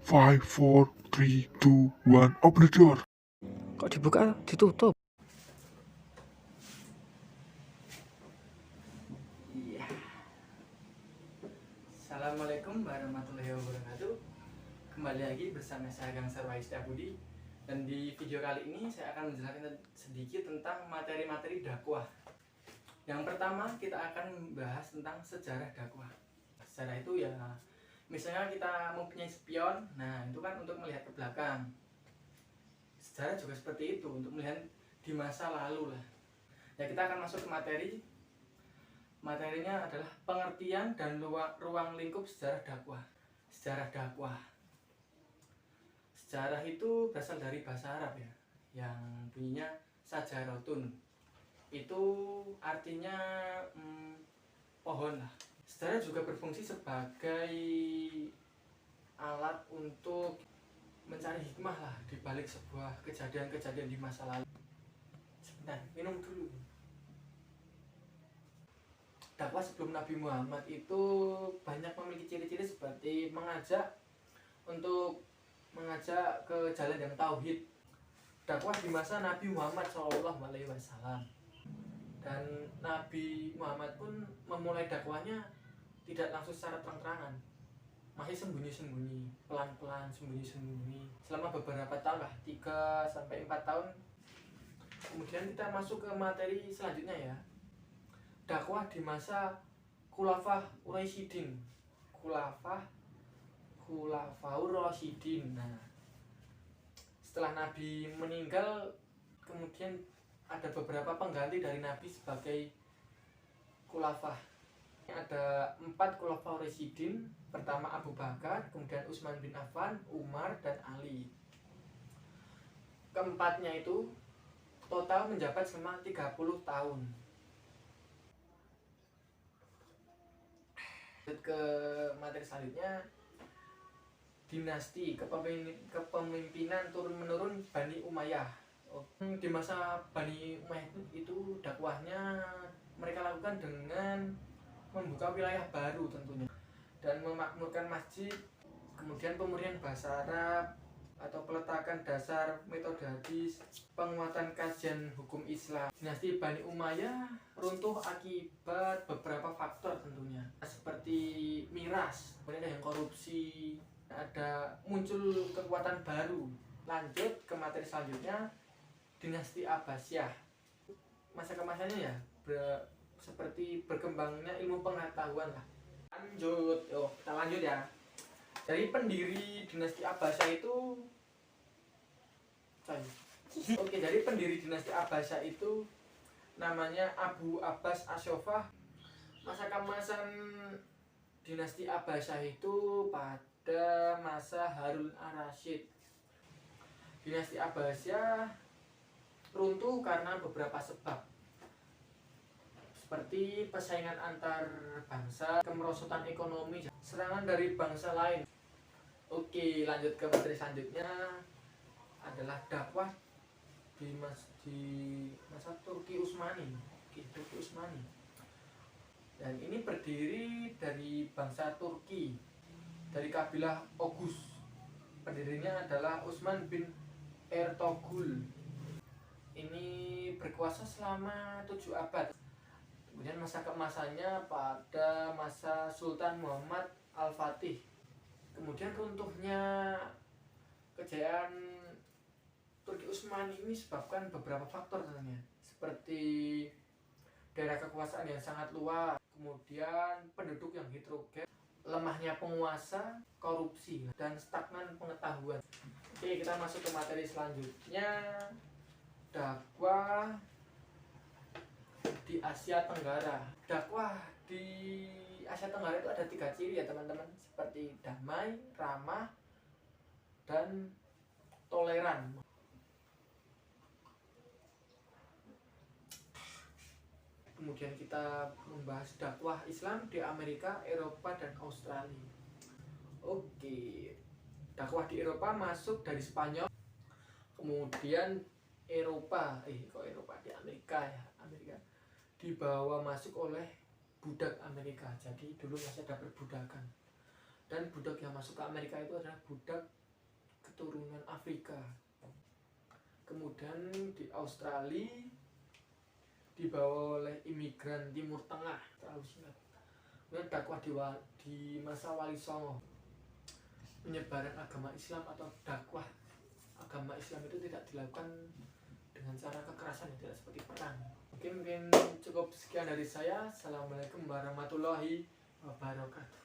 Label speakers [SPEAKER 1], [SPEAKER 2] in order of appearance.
[SPEAKER 1] 5, 4, 3, 2, 1, open the door.
[SPEAKER 2] Kok dibuka ditutup? Iya. Assalamualaikum warahmatullahi wabarakatuh. Kembali lagi bersama saya Gang Sarwai Setiabudi. Dan di video kali ini saya akan menjelaskan sedikit tentang materi-materi dakwah. Yang pertama kita akan membahas tentang sejarah dakwah. Sejarah itu ya, misalnya kita mau punya spion, nah itu kan untuk melihat ke belakang. Sejarah juga seperti itu, untuk melihat di masa lalu lah. Ya, kita akan masuk ke materi. Materinya adalah pengertian dan ruang lingkup sejarah dakwah. Sejarah dakwah. Sejarah itu berasal dari bahasa Arab ya, yang bunyinya sajarotun. Itu artinya pohon lah. Sejarah juga berfungsi sebagai alat untuk mencari hikmah lah di balik sebuah kejadian-kejadian di masa lalu. Sebentar, minum dulu. Dakwah sebelum Nabi Muhammad itu banyak memiliki ciri-ciri seperti mengajak ke jalan yang tauhid. Dakwah di masa Nabi Muhammad SAW, dan Nabi Muhammad pun memulai dakwahnya tidak langsung secara terang-terangan, masih sembunyi-sembunyi, pelan-pelan, sembunyi-sembunyi selama beberapa tahun lah, 3-4 tahun. Kemudian kita masuk ke materi selanjutnya ya, dakwah di masa Khulafaur Rasyidin. Khulafaur Rasyidin. Nah, setelah Nabi meninggal, kemudian ada beberapa pengganti dari Nabi sebagai khulafah. Ada 4 Khulafaur Rasyidin. Pertama Abu Bakar, kemudian Utsman bin Affan, Umar, dan Ali. Keempatnya itu total menjabat selama 30 tahun. Ke materi selanjutnya, dinasti kepemimpinan turun-menurun Bani Umayyah. Di masa Bani Umayyah itu dakwahnya mereka lakukan dengan membuka wilayah baru tentunya, dan memakmurkan masjid, kemudian pemurnian bahasa Arab atau peletakan dasar metode hadis, penguatan kajian hukum Islam. Dinasti Bani Umayyah runtuh akibat beberapa faktor tentunya, seperti miras, kemudian ada yang korupsi, ada muncul kekuatan baru. Lanjut ke materi selanjutnya, dinasti Abbasiyah. Masa kemasannya ya seperti berkembangnya ilmu pengetahuan lah. Kita lanjut ya. Jadi pendiri dinasti Abbasiyah itu dari pendiri dinasti Abbasiyah itu namanya Abu Abbas Asyofah. Masa kemasan dinasti Abbasiyah itu pada masa Harun ar-Rasyid. Dinasti Abbasiyah runtuh karena beberapa sebab, seperti persaingan antar bangsa, kemerosotan ekonomi, serangan dari bangsa lain. Oke, lanjut ke materi selanjutnya adalah dakwah di masa Turki Utsmani. Dan ini berdiri dari bangsa Turki, dari kabilah Oghuz. Pendirinya adalah Utsman bin Ertuğrul. Ini berkuasa selama 7 abad. Kemudian masa keemasannya pada masa Sultan Muhammad Al-Fatih. Kemudian runtuhnya kejayaan Turki Utsmani ini disebabkan beberapa faktor tentunya, seperti daerah kekuasaan yang sangat luas, kemudian penduduk yang heterogen, lemahnya penguasa, korupsi, dan stagnan pengetahuan. Oke, kita masuk ke materi selanjutnya, dakwah di Asia Tenggara. Dakwah di Asia Tenggara itu ada 3 ciri ya teman-teman, seperti damai, ramah, dan toleran. Kemudian kita membahas dakwah Islam di Amerika, Eropa, dan Australia. Oke, dakwah di Eropa masuk dari Spanyol, kemudian Eropa di Amerika ya, dibawa masuk oleh budak Amerika. Jadi dulu masih ada perbudakan. Dan budak yang masuk ke Amerika itu adalah budak keturunan Afrika. Kemudian di Australia dibawa oleh imigran Timur Tengah, terlalu singkat. Kemudian dakwah di masa Wali Songo, penyebaran agama Islam atau dakwah agama Islam itu tidak dilakukan dengan cara kekerasan, tidak seperti perang. Mungkin cukup sekian dari saya. Assalamualaikum warahmatullahi wabarakatuh.